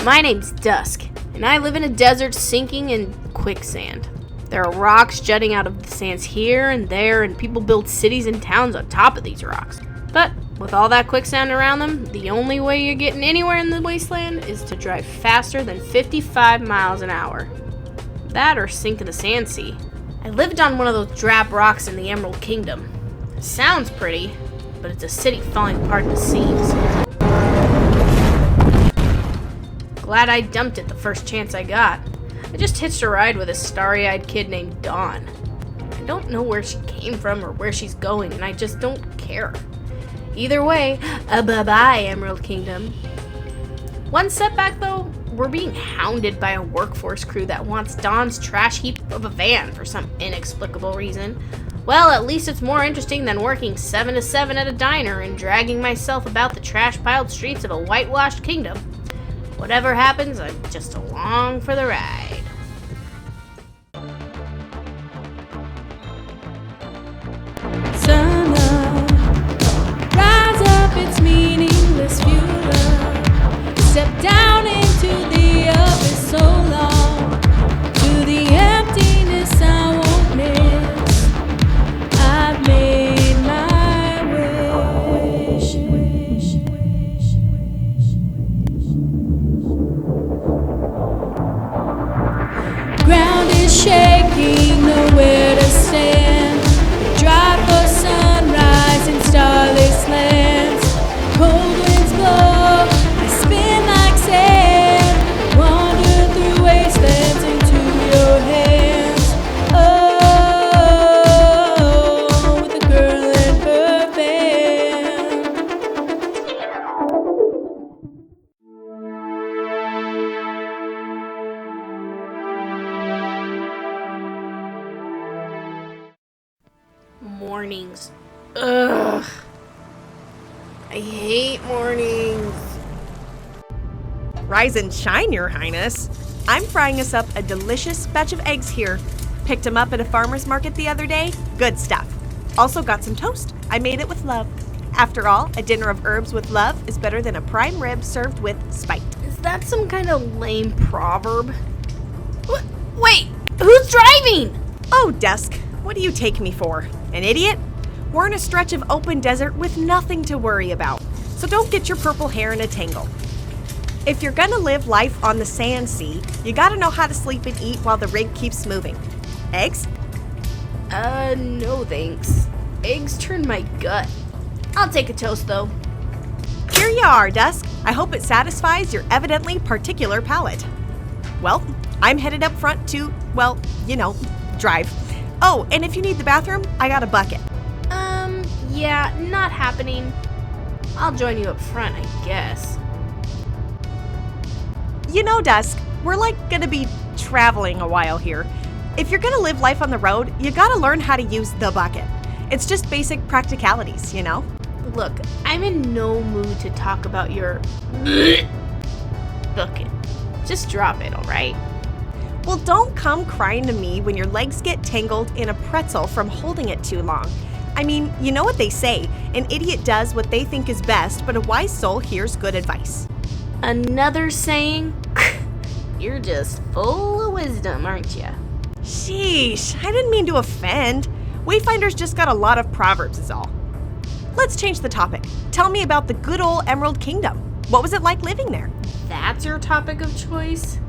My name's Dusk, and I live in a desert sinking in quicksand. There are rocks jutting out of the sands here and there, and people build cities and towns on top of these rocks. But with all that quicksand around them, the only way you're getting anywhere in the wasteland is to drive faster than 55 miles an hour. That or sink in the sand sea. I lived on one of those drab rocks in the Emerald Kingdom. It sounds pretty, but it's a city falling apart at the seams. Glad I dumped it the first chance I got. I just hitched a ride with a starry-eyed kid named Dawn. I don't know where she came from or where she's going, and I just don't care. Either way, bye-bye, Emerald Kingdom. One setback, though, we're being hounded by a workforce crew that wants Dawn's trash heap of a van for some inexplicable reason. Well, at least it's more interesting than working 7 to 7 at a diner and dragging myself about the trash-piled streets of a whitewashed kingdom. Whatever happens, I'm just along for the ride. Summer, rise up, it's meaningless fuel. Step down into the abyss so long, to the emptiness I won't miss. I've made my wish. Ground is shaking, nowhere to stand. Drive for sunrise in starless lands. Cold winds blow, I spin like sand. Wander through wastelands into your hands. Oh, with a girl and her band. Mornings. Ugh. I hate mornings. Rise and shine, Your Highness. I'm frying us up a delicious batch of eggs here. Picked them up at a farmer's market the other day. Good stuff. Also got some toast. I made it with love. After all, a dinner of herbs with love is better than a prime rib served with spite. Is that some kind of lame proverb? Wait, who's driving? Oh, Dusk, what do you take me for? An idiot? We're in a stretch of open desert with nothing to worry about, so don't get your purple hair in a tangle. If you're gonna live life on the sand sea, you gotta know how to sleep and eat while the rig keeps moving. Eggs? No thanks. Eggs turn my gut. I'll take a toast, though. Here you are, Dusk. I hope it satisfies your evidently particular palate. Well, I'm headed up front to, well, drive. Oh, and if you need the bathroom, I got a bucket. Yeah, not happening. I'll join you up front, I guess. Dusk, we're gonna be traveling a while here. If you're gonna live life on the road, you gotta learn how to use the bucket. It's just basic practicalities, Look, I'm in no mood to talk about your bucket. Just drop it, alright? Well, don't come crying to me when your legs get tangled in a pretzel from holding it too long. I mean, you know what they say, an idiot does what they think is best, but a wise soul hears good advice. Another saying? You're just full of wisdom, aren't you? Sheesh, I didn't mean to offend. Wayfinder's just got a lot of proverbs is all. Let's change the topic. Tell me about the good old Emerald Kingdom. What was it like living there? That's your topic of choice?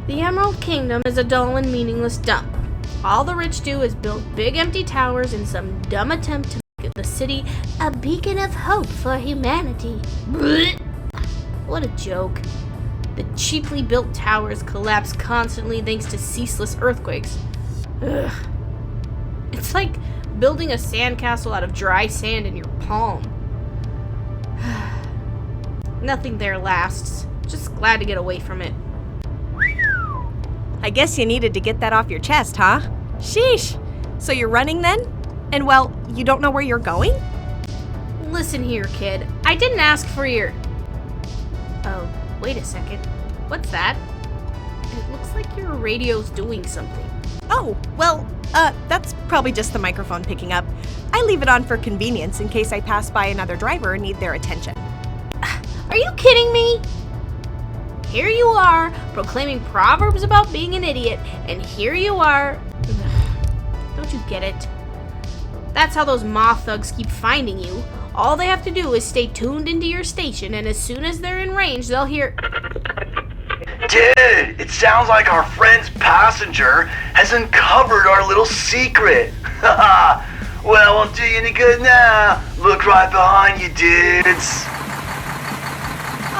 The Emerald Kingdom is a dull and meaningless dump. All the rich do is build big empty towers in some dumb attempt to make the city a beacon of hope for humanity. What a joke. The cheaply built towers collapse constantly thanks to ceaseless earthquakes. Ugh. It's like building a sandcastle out of dry sand in your palm. Nothing there lasts. Just glad to get away from it. I guess you needed to get that off your chest, huh? Sheesh. So you're running then? And well, you don't know where you're going? Listen here, kid. I didn't ask for your... Oh, wait a second. What's that? It looks like your radio's doing something. Oh, well, that's probably just the microphone picking up. I leave it on for convenience in case I pass by another driver and need their attention. Are you kidding me? Here you are, proclaiming proverbs about being an idiot, and here you are... Don't you get it? That's how those moth thugs keep finding you. All they have to do is stay tuned into your station, and as soon as they're in range, they'll hear... Dude, it sounds like our friend's passenger has uncovered our little secret. Haha. Well, won't do you any good now. Look right behind you, dudes.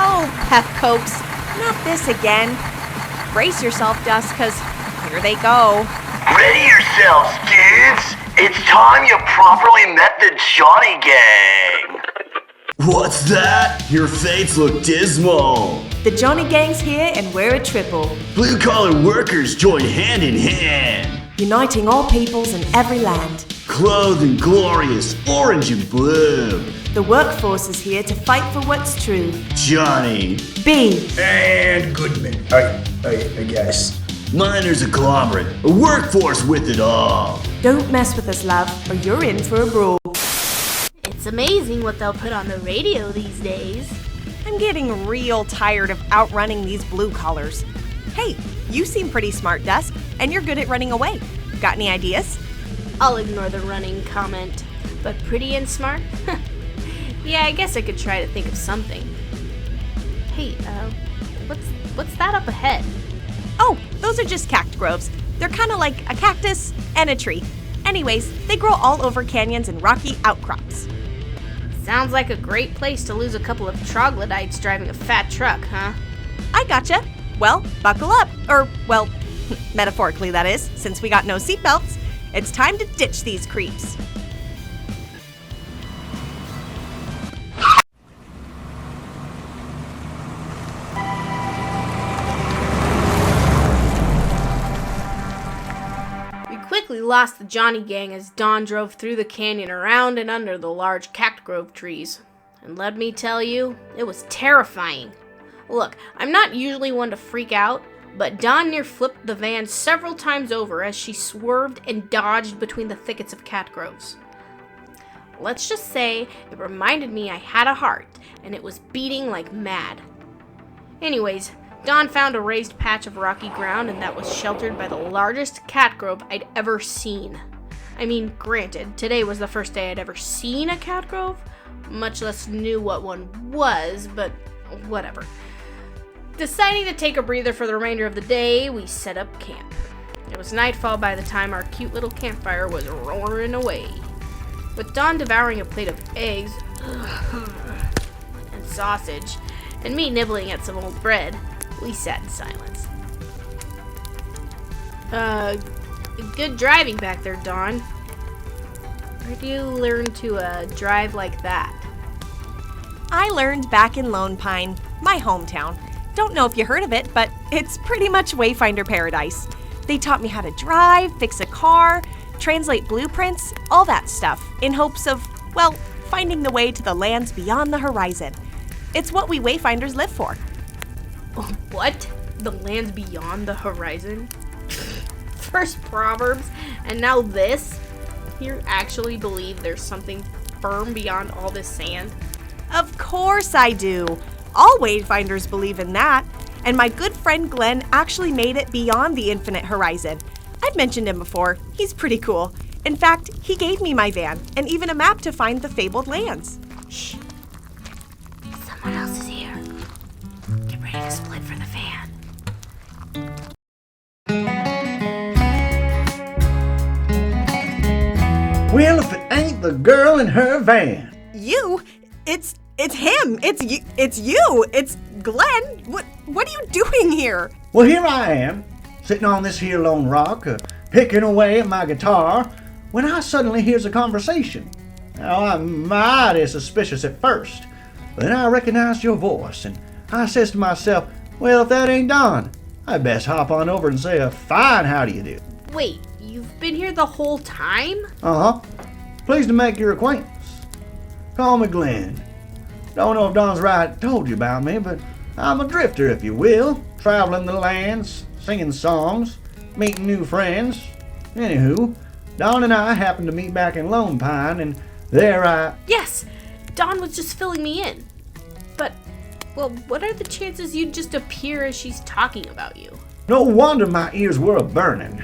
Oh, pep cokes. Not this again. Brace yourself, Dusk, because here they go. Ready yourselves, dudes. It's time you properly met the Johnny Gang. What's that? Your fates look dismal. The Johnny Gang's here, and we're a triple. Blue-collar workers join hand in hand. Uniting all peoples in every land. Clothed in glorious orange and blue. The workforce is here to fight for what's true. Johnny. B. And Goodman, I guess. Miners a conglomerate, a workforce with it all. Don't mess with us, love, or you're in for a brawl. It's amazing what they'll put on the radio these days. I'm getting real tired of outrunning these blue collars. Hey, you seem pretty smart, Dusk, and you're good at running away. Got any ideas? I'll ignore the running comment. But pretty and smart? Yeah, I guess I could try to think of something. Hey, what's that up ahead? Oh, those are just cacti groves. They're kind of like a cactus and a tree. Anyways, they grow all over canyons and rocky outcrops. Sounds like a great place to lose a couple of troglodytes driving a fat truck, huh? I gotcha. Well, buckle up. Or, well, metaphorically that is, since we got no seatbelts. It's time to ditch these creeps. We lost the Johnny Gang as Dawn drove through the canyon around and under the large cacti grove trees. And let me tell you, it was terrifying. Look, I'm not usually one to freak out, but Dawn near flipped the van several times over as she swerved and dodged between the thickets of cacti groves. Let's just say it reminded me I had a heart, and it was beating like mad. Anyways, Dawn found a raised patch of rocky ground, and that was sheltered by the largest cacti grove I'd ever seen. I mean, granted, today was the first day I'd ever seen a cacti grove, much less knew what one was, but whatever. Deciding to take a breather for the remainder of the day, we set up camp. It was nightfall by the time our cute little campfire was roaring away. With Dawn devouring a plate of eggs and sausage, and me nibbling at some old bread, we sat in silence. Good driving back there, Dawn. Where'd you learn to, drive like that? I learned back in Lone Pine, my hometown. Don't know if you heard of it, but it's pretty much Wayfinder paradise. They taught me how to drive, fix a car, translate blueprints, all that stuff, in hopes of, well, finding the way to the lands beyond the horizon. It's what we Wayfinders live for. What? The lands beyond the horizon? First Proverbs, and now this? You actually believe there's something firm beyond all this sand? Of course I do. All Wayfinders believe in that. And my good friend Glenn actually made it beyond the infinite horizon. I've mentioned him before. He's pretty cool. In fact, he gave me my van and even a map to find the fabled lands. Shh. Someone else is here. Get ready to split for the van. Well, if it ain't the girl in her van. You? It's him. It's you. It's Glenn. What are you doing here? Well, here I am, sitting on this here lone rock, picking away at my guitar, when I suddenly hears a conversation. Now, I'm mighty suspicious at first, but then I recognized your voice, and I says to myself, well, if that ain't Dawn, I'd best hop on over and say a fine how do you do. Wait, you've been here the whole time? Uh-huh. Pleased to make your acquaintance. Call me Glenn. Don't know if Don's right told you about me, but I'm a drifter, if you will, traveling the lands, singing songs, meeting new friends. Anywho, Don and I happened to meet back in Lone Pine, and there I... Yes, Dawn was just filling me in. But Well, what are the chances you'd just appear as she's talking about you? No wonder my ears were a-burning.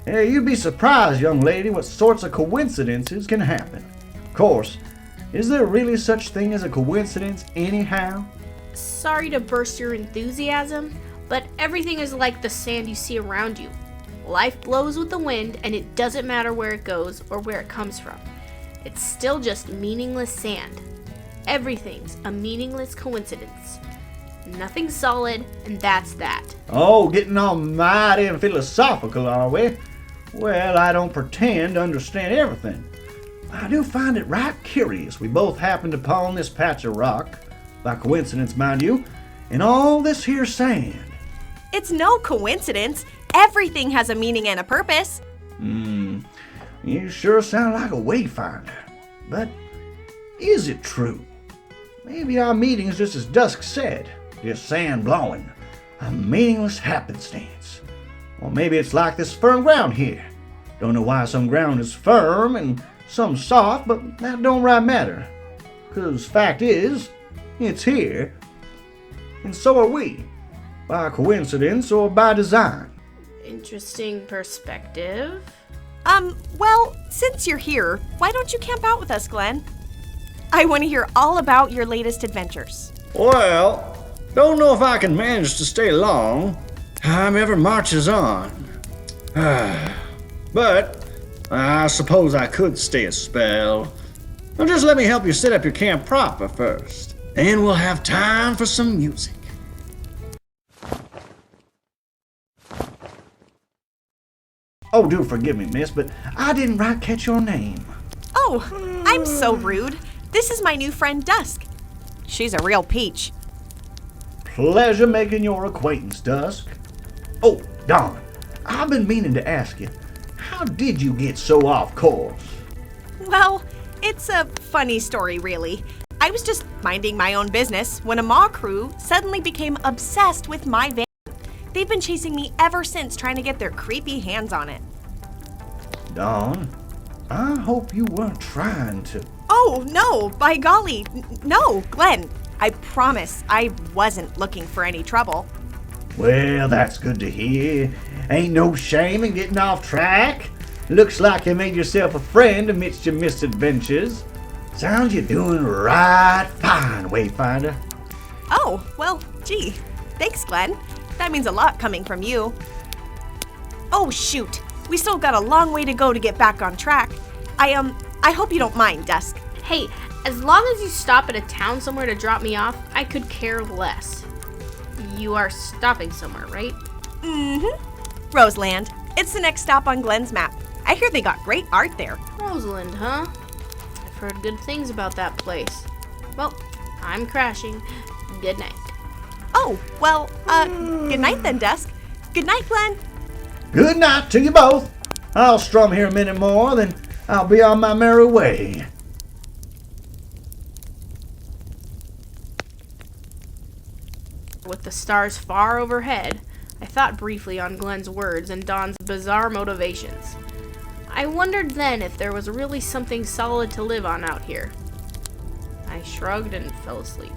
You'd be surprised, young lady, what sorts of coincidences can happen. Of course, is there really such thing as a coincidence anyhow? Sorry to burst your enthusiasm, but everything is like the sand you see around you. Life blows with the wind, and it doesn't matter where it goes or where it comes from. It's still just meaningless sand. Everything's a meaningless coincidence. Nothing's solid, and that's that. Oh, getting all mighty and philosophical, are we? Well, I don't pretend to understand everything. I do find it right curious we both happened upon this patch of rock, by coincidence, mind you, and all this here sand. It's no coincidence. Everything has a meaning and a purpose. You sure sound like a wayfinder. But is it true? Maybe our meeting's just as Dusk said, just sand blowing, a meaningless happenstance. Or maybe it's like this firm ground here. Don't know why some ground is firm and some soft, but that don't right matter. 'Cause fact is, it's here, and so are we, by coincidence or by design. Interesting perspective. Well, since you're here, why don't you camp out with us, Glenn? I want to hear all about your latest adventures. Well, don't know if I can manage to stay long. Time ever marches on. But I suppose I could stay a spell. Well, just let me help you set up your camp proper first. Then we'll have time for some music. Oh, do forgive me, miss, but I didn't right catch your name. Oh, I'm so rude. This is my new friend Dusk. She's a real peach. Pleasure making your acquaintance, Dusk. Oh, Dawn, I've been meaning to ask you, how did you get so off course? Well, it's a funny story, really. I was just minding my own business when a mob crew suddenly became obsessed with my van. They've been chasing me ever since, trying to get their creepy hands on it. Dawn, I hope you weren't trying to... Oh, no, by golly. No, Glenn. I promise I wasn't looking for any trouble. Well, that's good to hear. Ain't no shame in getting off track. Looks like you made yourself a friend amidst your misadventures. Sounds you're doing right fine, Wayfinder. Oh, well, gee. Thanks, Glenn. That means a lot coming from you. Oh, shoot. We still got a long way to go to get back on track. I hope you don't mind, Dusk. Hey, as long as you stop at a town somewhere to drop me off, I could care less. You are stopping somewhere, right? Mm-hmm. Roseland. It's the next stop on Glenn's map. I hear they got great art there. Roseland, huh? I've heard good things about that place. Well, I'm crashing. Good night. Oh, well, good night then, Dusk. Good night, Glenn. Good night to you both. I'll strum here a minute more, then I'll be on my merry way. With the stars far overhead, I thought briefly on Glenn's words and Dawn's bizarre motivations. I wondered then if there was really something solid to live on out here. I shrugged and fell asleep.